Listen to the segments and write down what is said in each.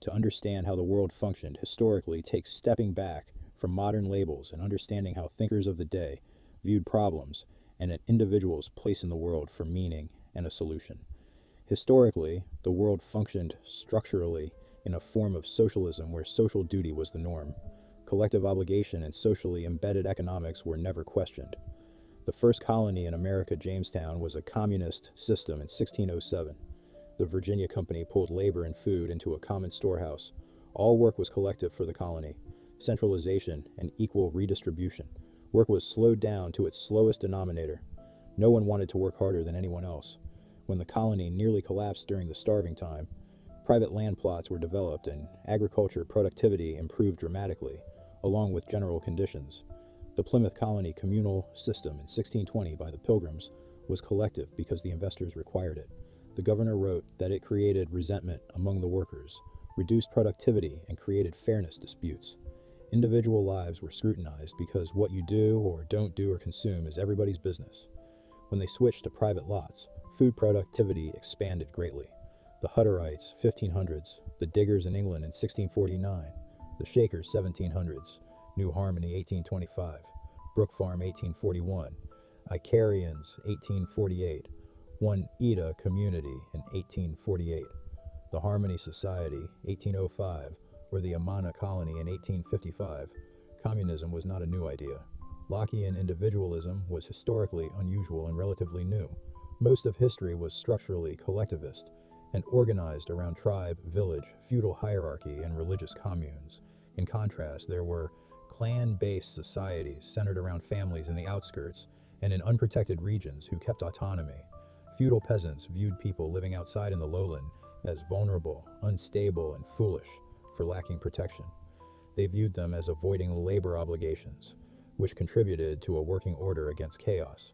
To understand how the world functioned historically takes stepping back from modern labels and understanding how thinkers of the day viewed problems and an individual's place in the world for meaning and a solution. Historically, the world functioned structurally in a form of socialism where social duty was the norm. Collective obligation and socially embedded economics were never questioned. The first colony in America, Jamestown, was a communist system in 1607. The Virginia Company pulled labor and food into a common storehouse. All work was collective for the colony. Centralization and equal redistribution. Work was slowed down to its slowest denominator. No one wanted to work harder than anyone else. When the colony nearly collapsed during the starving time, private land plots were developed and agriculture productivity improved dramatically, along with general conditions. The Plymouth Colony communal system in 1620 by the Pilgrims was collective because the investors required it. The governor wrote that it created resentment among the workers, reduced productivity, and created fairness disputes. Individual lives were scrutinized because what you do or don't do or consume is everybody's business. When they switched to private lots, food productivity expanded greatly. The Hutterites, 1500s, the Diggers in England in 1649, the Shakers, 1700s, New Harmony, 1825, Brook Farm, 1841, Icarians, 1848, One Eda Community in 1848, the Harmony Society, 1805, or the Amana Colony in 1855. Communism was not a new idea. Lockean individualism was historically unusual and relatively new. Most of history was structurally collectivist and organized around tribe, village, feudal hierarchy, and religious communes. In contrast, there were clan-based societies centered around families in the outskirts and in unprotected regions who kept autonomy. Feudal peasants viewed people living outside in the lowland as vulnerable, unstable, and foolish for lacking protection. They viewed them as avoiding labor obligations, which contributed to a working order against chaos.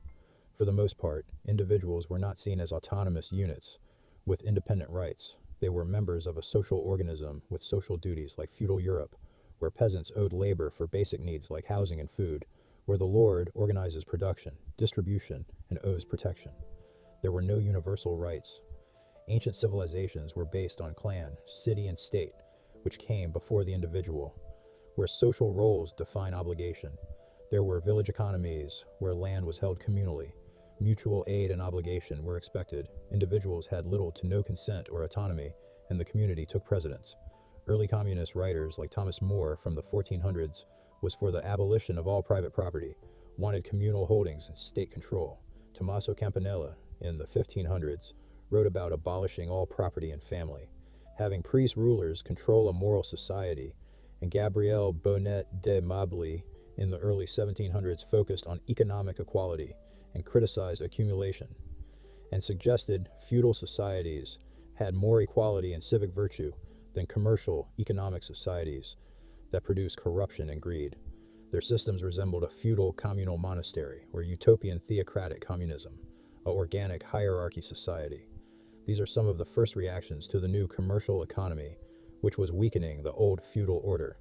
For the most part, individuals were not seen as autonomous units with independent rights. They were members of a social organism with social duties like feudal Europe, where peasants owed labor for basic needs like housing and food, where the lord organizes production, distribution, and owes protection. There were no universal rights. Ancient civilizations were based on clan, city, and state, which came before the individual, where social roles define obligation. There were village economies where land was held communally. Mutual aid and obligation were expected. Individuals had little to no consent or autonomy, and the community took precedence. Early communist writers like Thomas More from the 1400s was for the abolition of all private property, wanted communal holdings and state control. Tommaso Campanella in the 1500s wrote about abolishing all property and family, having priest rulers control a moral society, and Gabriel Bonnet de Mably in the early 1700s focused on economic equality and criticized accumulation, and suggested feudal societies had more equality and civic virtue than commercial economic societies that produce corruption and greed. Their systems resembled a feudal communal monastery or utopian theocratic communism, an organic hierarchy society. These are some of the first reactions to the new commercial economy, which was weakening the old feudal order.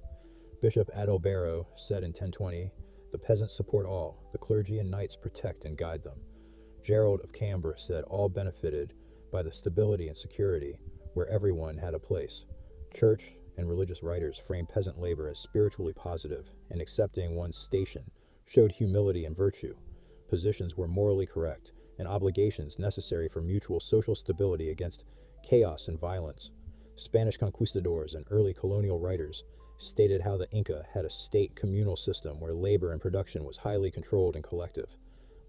Bishop Adalbero said in 1020, "The peasants support all, the clergy and knights protect and guide them." Gerald of Cambra said all benefited by the stability and security where everyone had a place. Church and religious writers framed peasant labor as spiritually positive, and accepting one's station showed humility and virtue. Positions were morally correct, and obligations necessary for mutual social stability against chaos and violence. Spanish conquistadors and early colonial writers stated how the Inca had a state communal system where labor and production was highly controlled and collective.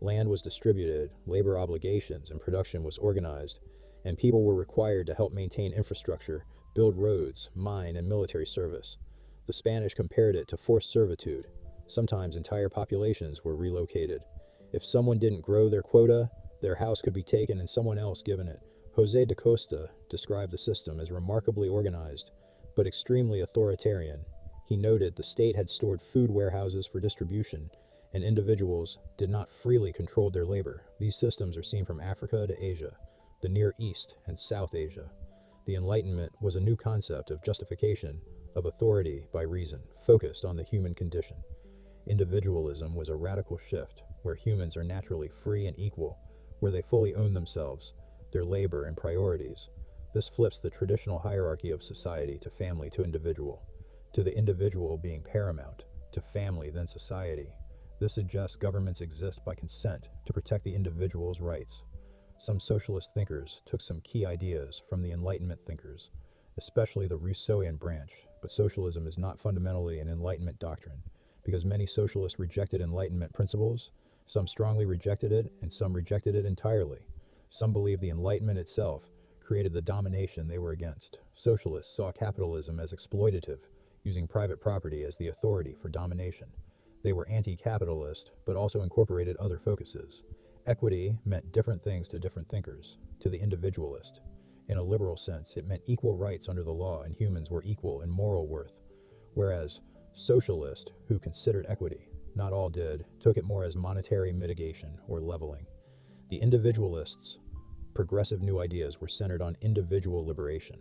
Land was distributed, labor obligations and production was organized, and people were required to help maintain infrastructure, build roads, mine, and military service. The Spanish compared it to forced servitude. Sometimes entire populations were relocated. If someone didn't grow their quota, their house could be taken and someone else given it. Jose de Costa described the system as remarkably organized, but extremely authoritarian. He noted the state had stored food warehouses for distribution, and individuals did not freely control their labor. These systems are seen from Africa to Asia, the Near East, and South Asia. The Enlightenment was a new concept of justification of authority by reason, focused on the human condition. Individualism was a radical shift, where humans are naturally free and equal, where they fully own themselves, their labor and priorities. This flips the traditional hierarchy of society to family to individual, to the individual being paramount, to family then society. This suggests governments exist by consent to protect the individual's rights. Some socialist thinkers took some key ideas from the Enlightenment thinkers, especially the Rousseauian branch, but socialism is not fundamentally an Enlightenment doctrine, because many socialists rejected Enlightenment principles. Some strongly rejected it, and some rejected it entirely. Some believe the Enlightenment itself created the domination they were against. Socialists saw capitalism as exploitative, using private property as the authority for domination. They were anti-capitalist, but also incorporated other focuses. Equity meant different things to different thinkers. To the individualist, in a liberal sense, it meant equal rights under the law and humans were equal in moral worth, whereas socialist, who considered equity, not all did, took it more as monetary mitigation or leveling. The individualists' progressive new ideas were centered on individual liberation,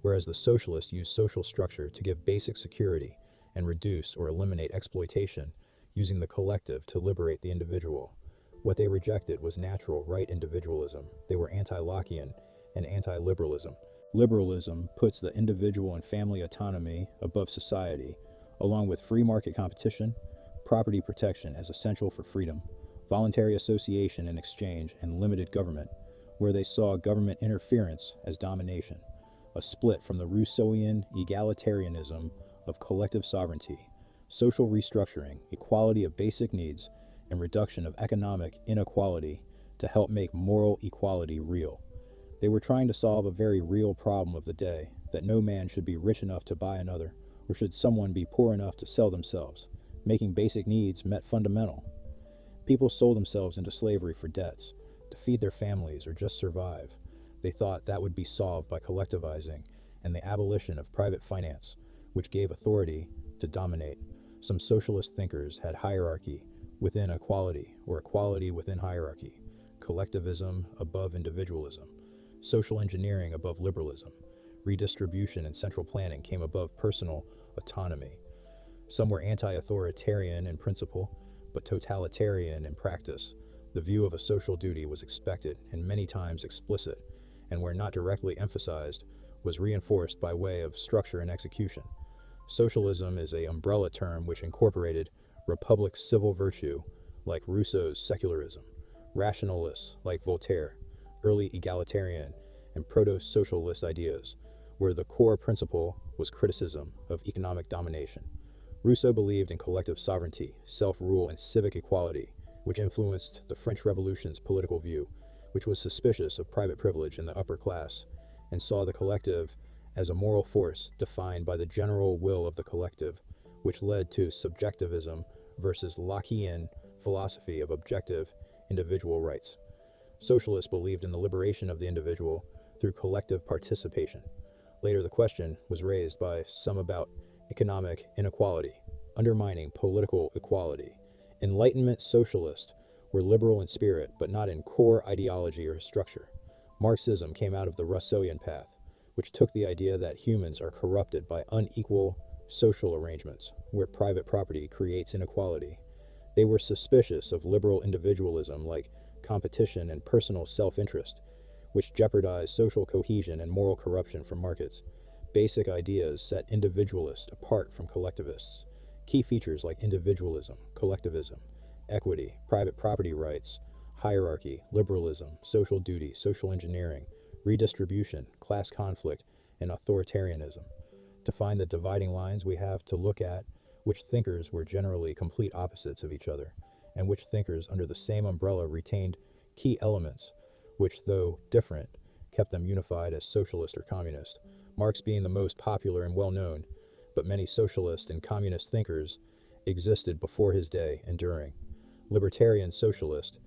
whereas the socialists used social structure to give basic security and reduce or eliminate exploitation, using the collective to liberate the individual. What they rejected was natural right individualism. They were anti-Lockean and anti-liberalism. Liberalism puts the individual and family autonomy above society, along with free market competition, property protection as essential for freedom, voluntary association and exchange, and limited government, where they saw government interference as domination, a split from the Rousseauian egalitarianism of collective sovereignty, social restructuring, equality of basic needs, and reduction of economic inequality to help make moral equality real. They were trying to solve a very real problem of the day, that no man should be rich enough to buy another, or should someone be poor enough to sell themselves, making basic needs met fundamental. People sold themselves into slavery for debts, to feed their families or just survive. They thought that would be solved by collectivizing and the abolition of private finance, which gave authority to dominate. Some socialist thinkers had hierarchy within equality or equality within hierarchy, collectivism above individualism, social engineering above liberalism, redistribution and central planning came above personal autonomy. Some were anti-authoritarian in principle, but totalitarian in practice. The view of a social duty was expected and many times explicit, and where not directly emphasized, was reinforced by way of structure and execution. Socialism is an umbrella term which incorporated republic civil virtue, like Rousseau's secularism, rationalists like Voltaire, early egalitarian and proto-socialist ideas, where the core principle was criticism of economic domination. Rousseau believed in collective sovereignty, self-rule, and civic equality, which influenced the French Revolution's political view, which was suspicious of private privilege in the upper class, and saw the collective as a moral force defined by the general will of the collective, which led to subjectivism versus Lockean philosophy of objective individual rights. Socialists believed in the liberation of the individual through collective participation. Later, the question was raised by some about economic inequality, undermining political equality. Enlightenment socialists were liberal in spirit, but not in core ideology or structure. Marxism came out of the Rousseauian path, which took the idea that humans are corrupted by unequal social arrangements, where private property creates inequality. They were suspicious of liberal individualism like competition and personal self-interest, which jeopardized social cohesion and moral corruption from markets. Basic ideas set individualists apart from collectivists. Key features like individualism, collectivism, equity, private property rights, hierarchy, liberalism, social duty, social engineering, redistribution, class conflict, and authoritarianism. To find the dividing lines, we have to look at which thinkers were generally complete opposites of each other, and which thinkers under the same umbrella retained key elements, which, though different, kept them unified as socialist or communist. Marx being the most popular and well-known, but many socialist and communist thinkers existed before his day and during. Libertarian socialist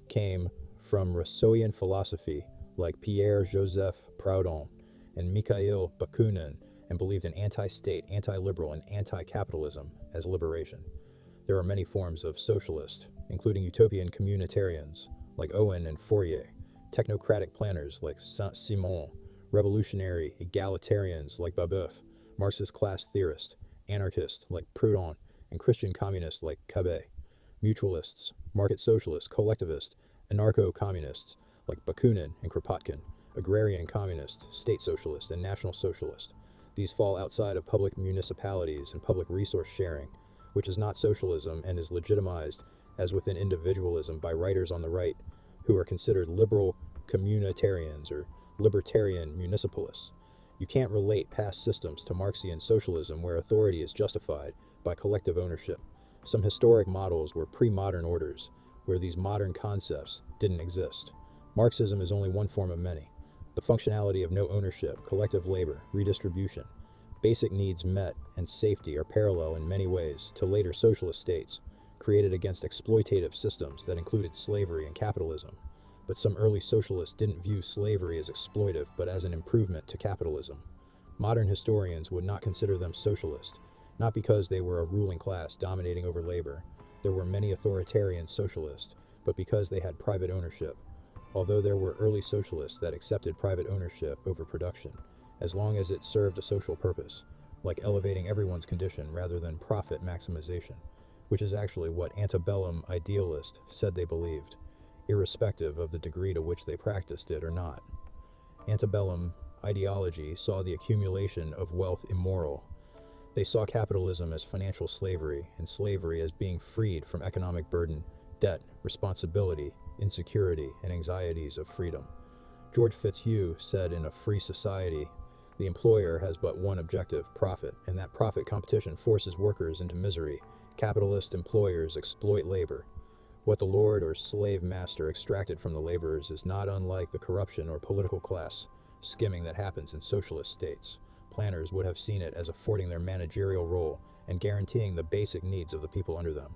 came from Rousseauian philosophy like Pierre-Joseph Proudhon and Mikhail Bakunin, and believed in anti-state, anti-liberal, and anti-capitalism as liberation. There are many forms of socialist, including utopian communitarians like Owen and Fourier, technocratic planners like Saint-Simon, revolutionary egalitarians like Babeuf, Marxist class theorists, anarchists like Proudhon, and Christian communists like Cabet, mutualists, market socialists, collectivists, anarcho-communists like Bakunin and Kropotkin, agrarian communist, state socialist, and national socialist. These fall outside of public municipalities and public resource sharing, which is not socialism and is legitimized as within individualism by writers on the right who are considered liberal communitarians or libertarian municipalists. You can't relate past systems to Marxian socialism where authority is justified by collective ownership. Some historic models were pre-modern orders where these modern concepts didn't exist. Marxism is only one form of many. The functionality of no ownership, collective labor, redistribution, basic needs met, and safety are parallel in many ways to later socialist states created against exploitative systems that included slavery and capitalism. But some early socialists didn't view slavery as exploitive but as an improvement to capitalism. Modern historians would not consider them socialist, not because they were a ruling class dominating over labor. There were many authoritarian socialists, but because they had private ownership. Although there were early socialists that accepted private ownership over production, as long as it served a social purpose, like elevating everyone's condition rather than profit maximization, which is actually what antebellum idealists said they believed, irrespective of the degree to which they practiced it or not. Antebellum ideology saw the accumulation of wealth immoral. They saw capitalism as financial slavery, and slavery as being freed from economic burden, debt, responsibility, insecurity, and anxieties of freedom. George Fitzhugh said in A Free Society, the employer has but one objective, profit, and that profit competition forces workers into misery. Capitalist employers exploit labor. What the lord or slave master extracted from the laborers is not unlike the corruption or political class skimming that happens in socialist states. Planners would have seen it as affording their managerial role and guaranteeing the basic needs of the people under them.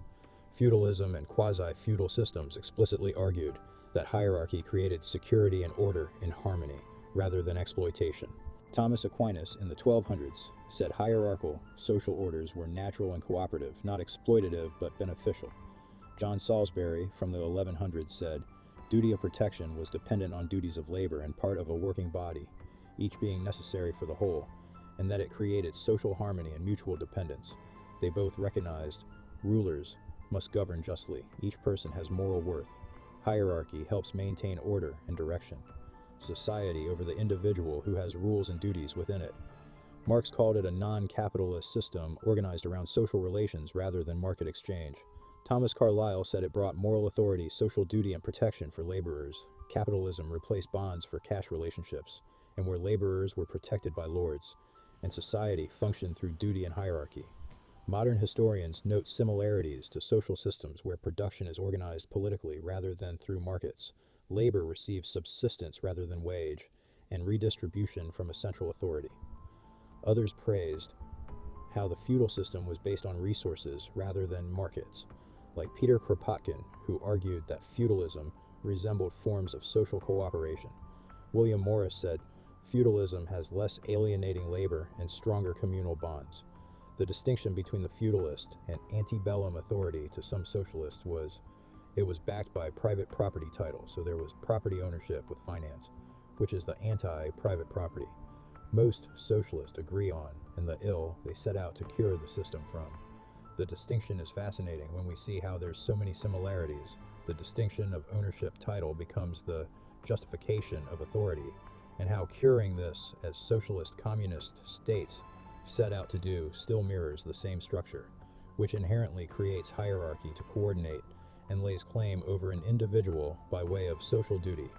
Feudalism and quasi-feudal systems explicitly argued that hierarchy created security and order in harmony, rather than exploitation. Thomas Aquinas in the 1200s said hierarchical social orders were natural and cooperative, not exploitative but beneficial. John Salisbury from the 1100s said, duty of protection was dependent on duties of labor and part of a working body, each being necessary for the whole, and that it created social harmony and mutual dependence. They both recognized rulers must govern justly. Each person has moral worth. Hierarchy helps maintain order and direction. Society over the individual who has rules and duties within it. Marx called it a non-capitalist system organized around social relations rather than market exchange. Thomas Carlyle said it brought moral authority, social duty, and protection for laborers. Capitalism replaced bonds for cash relationships, and where laborers were protected by lords, and society functioned through duty and hierarchy. Modern historians note similarities to social systems where production is organized politically rather than through markets, labor receives subsistence rather than wage, and redistribution from a central authority. Others praised how the feudal system was based on resources rather than markets, like Peter Kropotkin, who argued that feudalism resembled forms of social cooperation. William Morris said, feudalism has less alienating labor and stronger communal bonds. The distinction between the feudalist and antebellum authority to some socialists was it was backed by private property title, so there was property ownership with finance, which is the anti-private property. Most socialists agree on, and the ill they set out to cure the system from. The distinction is fascinating when we see how there's so many similarities. The distinction of ownership title becomes the justification of authority, and how curing this, as socialist communist states set out to do, still mirrors the same structure, which inherently creates hierarchy to coordinate and lays claim over an individual by way of social duty.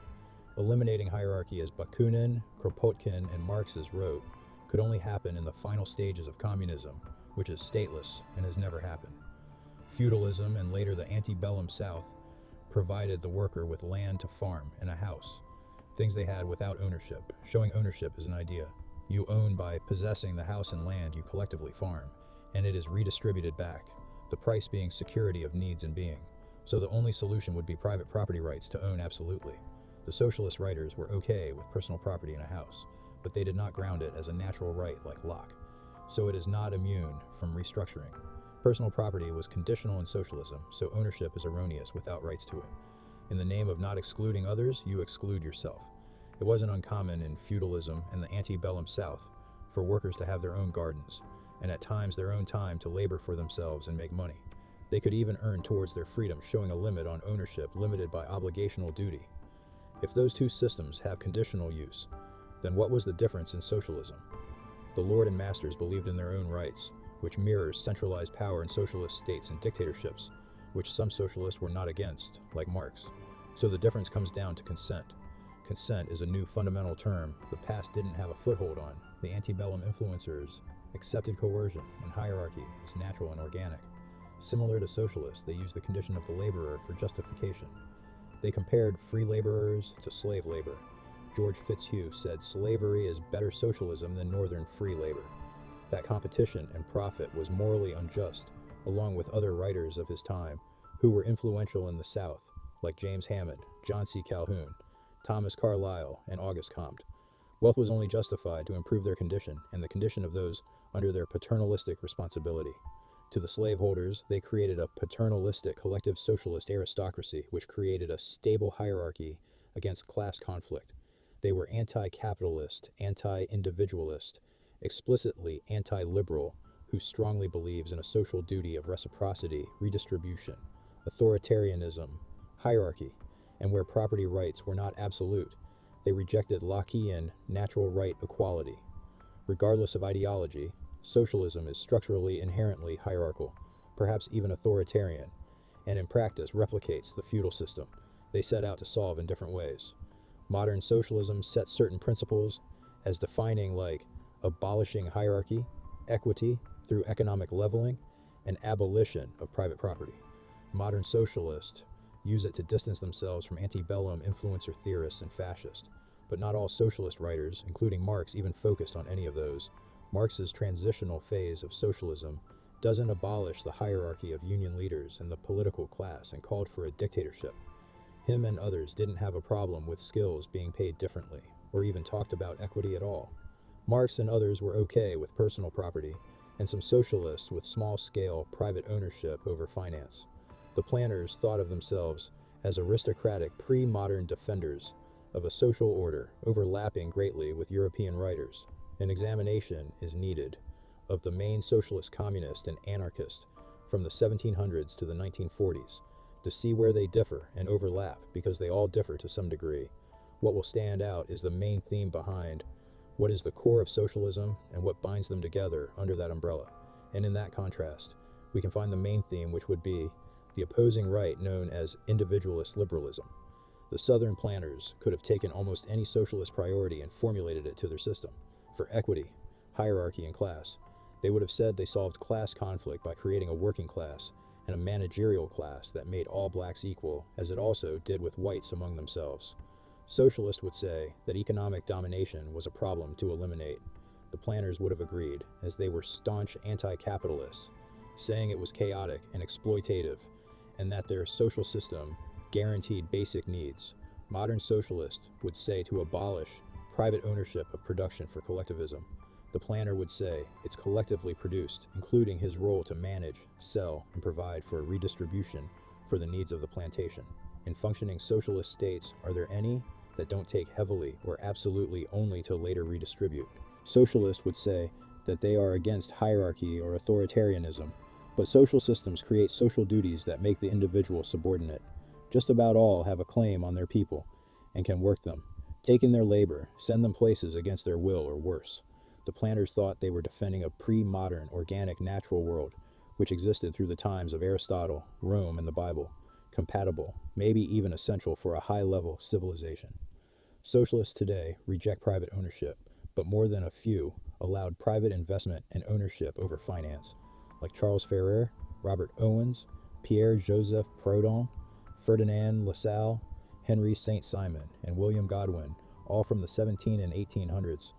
Eliminating hierarchy, as Bakunin, Kropotkin, and Marx's wrote, could only happen in the final stages of communism, which is stateless and has never happened. Feudalism and later the antebellum South provided the worker with land to farm and a house, things they had without ownership. Showing ownership is an idea. You own by possessing the house and land you collectively farm, and it is redistributed back, the price being security of needs and being. So the only solution would be private property rights to own absolutely. The socialist writers were okay with personal property in a house, but they did not ground it as a natural right like Locke. So it is not immune from restructuring. Personal property was conditional in socialism, so ownership is erroneous without rights to it. In the name of not excluding others, you exclude yourself. It wasn't uncommon in feudalism and the antebellum South for workers to have their own gardens, and at times their own time to labor for themselves and make money. They could even earn towards their freedom, showing a limit on ownership limited by obligational duty. If those two systems have conditional use, then what was the difference in socialism? The lord and masters believed in their own rights, which mirrors centralized power in socialist states and dictatorships, which some socialists were not against, like Marx. So the difference comes down to consent. Consent is a new fundamental term the past didn't have a foothold on. The antebellum influencers accepted coercion and hierarchy as natural and organic. Similar to socialists, they used the condition of the laborer for justification. They compared free laborers to slave labor. George Fitzhugh said slavery is better socialism than northern free labor. That competition and profit was morally unjust, along with other writers of his time who were influential in the South, like James Hammond, John C. Calhoun, Thomas Carlyle, and Auguste Comte. Wealth was only justified to improve their condition and the condition of those under their paternalistic responsibility. To the slaveholders, they created a paternalistic collective socialist aristocracy which created a stable hierarchy against class conflict. They were anti-capitalist, anti-individualist, explicitly anti-liberal, who strongly believes in a social duty of reciprocity, redistribution, authoritarianism, hierarchy, and where property rights were not absolute. They rejected Lockean natural right equality. Regardless of ideology, socialism is structurally inherently hierarchical, perhaps even authoritarian, and in practice replicates the feudal system they set out to solve in different ways. Modern socialism sets certain principles as defining like abolishing hierarchy, equity through economic leveling, and abolition of private property. Modern socialists use it to distance themselves from antebellum influencer theorists and fascists, but not all socialist writers, including Marx, even focused on any of those. Marx's transitional phase of socialism doesn't abolish the hierarchy of union leaders and the political class and called for a dictatorship. Him and others didn't have a problem with skills being paid differently, or even talked about equity at all. Marx and others were okay with personal property, and some socialists with small-scale private ownership over finance. The planners thought of themselves as aristocratic pre-modern defenders of a social order, overlapping greatly with European writers. An examination is needed of the main socialist communist and anarchist from the 1700s to the 1940s to see where they differ and overlap, because they all differ to some degree. What will stand out is the main theme behind what is the core of socialism and what binds them together under that umbrella. And in that contrast, we can find the main theme, which would be the opposing right known as individualist liberalism. The Southern planners could have taken almost any socialist priority and formulated it to their system. For equity, hierarchy, and class, they would have said they solved class conflict by creating a working class and a managerial class that made all blacks equal, as it also did with whites among themselves. Socialists would say that economic domination was a problem to eliminate. The planners would have agreed, as they were staunch anti-capitalists, saying it was chaotic and exploitative, and that their social system guaranteed basic needs. Modern socialists would say to abolish private ownership of production for collectivism. The planner would say it's collectively produced, including his role to manage, sell, and provide for a redistribution for the needs of the plantation. In functioning socialist states, are there any that don't take heavily or absolutely only to later redistribute? Socialists would say that they are against hierarchy or authoritarianism, but social systems create social duties that make the individual subordinate. Just about all have a claim on their people and can work them, take in their labor, send them places against their will or worse. The planners thought they were defending a pre-modern, organic, natural world, which existed through the times of Aristotle, Rome, and the Bible, compatible, maybe even essential for a high-level civilization. Socialists today reject private ownership, but more than a few allowed private investment and ownership over finance, like Charles Ferrer, Robert Owens, Pierre-Joseph Proudhon, Ferdinand Lassalle, Henry Saint-Simon, and William Godwin, all from the 17 and 1800s.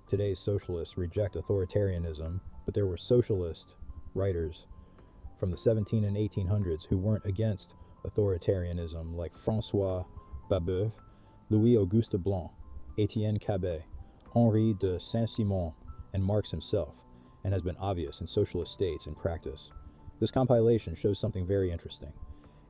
Today's socialists reject authoritarianism, but there were socialist writers from the 17 and 1800s who weren't against authoritarianism, like François Babeuf, Louis-Auguste Blanc, Étienne Cabet, Henri de Saint-Simon, and Marx himself, and has been obvious in socialist states in practice. This compilation shows something very interesting.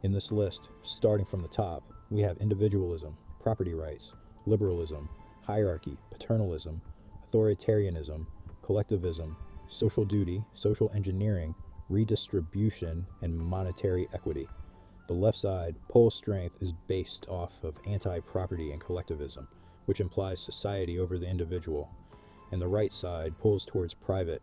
In this list, starting from the top, we have individualism, property rights, liberalism, hierarchy, paternalism, authoritarianism, collectivism, social duty, social engineering, redistribution, and monetary equity. The left side, Pole's strength, is based off of anti-property and collectivism, which implies society over the individual. And the right side pulls towards private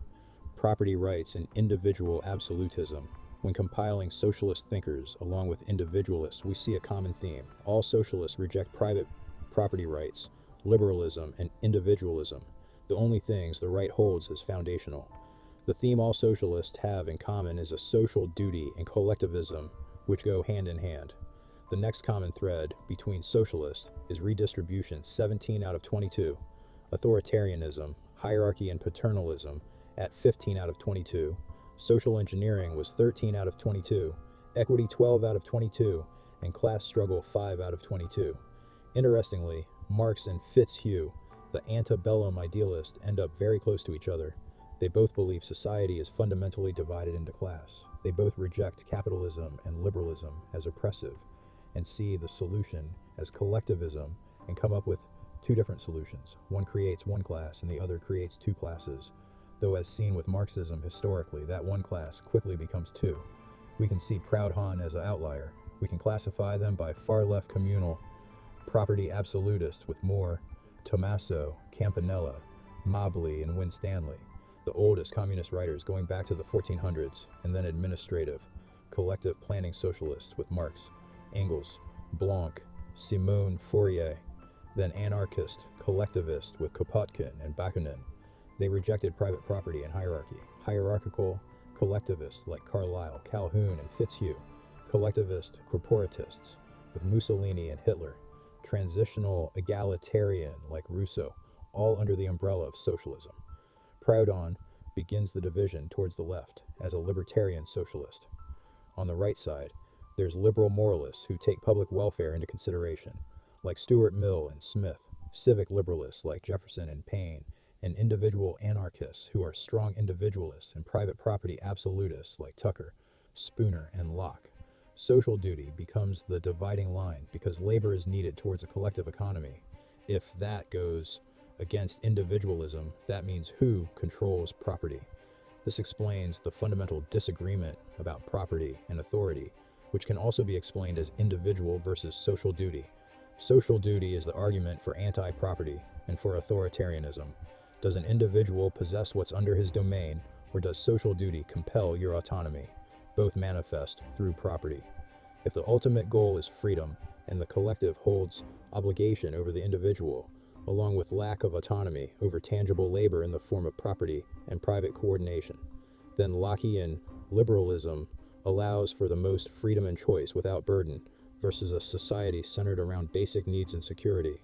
property rights and individual absolutism. When compiling socialist thinkers along with individualists, we see a common theme. All socialists reject private property rights, liberalism, and individualism, the only things the right holds as foundational. The theme all socialists have in common is a social duty and collectivism, which go hand in hand. The next common thread between socialists is redistribution, 17 out of 22, authoritarianism, hierarchy and paternalism at 15 out of 22, social engineering was 13 out of 22, equity 12 out of 22, and class struggle 5 out of 22. Interestingly, Marx and Fitzhugh, the antebellum idealist, end up very close to each other. They both believe society is fundamentally divided into class. They both reject capitalism and liberalism as oppressive and see the solution as collectivism and come up with two different solutions. One creates one class and the other creates two classes. Though as seen with Marxism historically, that one class quickly becomes two. We can see Proudhon as an outlier. We can classify them by far-left communal property absolutists with More, Tommaso, Campanella, Mobley, and Winstanley, the oldest communist writers going back to the 1400s, and then administrative, collective planning socialists with Marx, Engels, Blanc, Simone Fourier, then anarchist, collectivist with Kropotkin and Bakunin. They rejected private property and hierarchy. Hierarchical collectivists like Carlyle, Calhoun, and Fitzhugh. Collectivist corporatists with Mussolini and Hitler. Transitional egalitarian like Rousseau, all under the umbrella of socialism. Proudhon begins the division towards the left as a libertarian socialist. On the right side, there's liberal moralists who take public welfare into consideration, like Stuart Mill and Smith, civic liberalists like Jefferson and Paine, and individual anarchists who are strong individualists and private property absolutists like Tucker, Spooner, and Locke. Social duty becomes the dividing line because labor is needed towards a collective economy. If that goes against individualism, that means who controls property. This explains the fundamental disagreement about property and authority, which can also be explained as individual versus social duty. Social duty is the argument for anti-property and for authoritarianism. Does an individual possess what's under his domain, or does social duty compel your autonomy? Both manifest through property. If the ultimate goal is freedom, and the collective holds obligation over the individual, along with lack of autonomy over tangible labor in the form of property and private coordination, then Lockean liberalism allows for the most freedom and choice without burden versus a society centered around basic needs and security.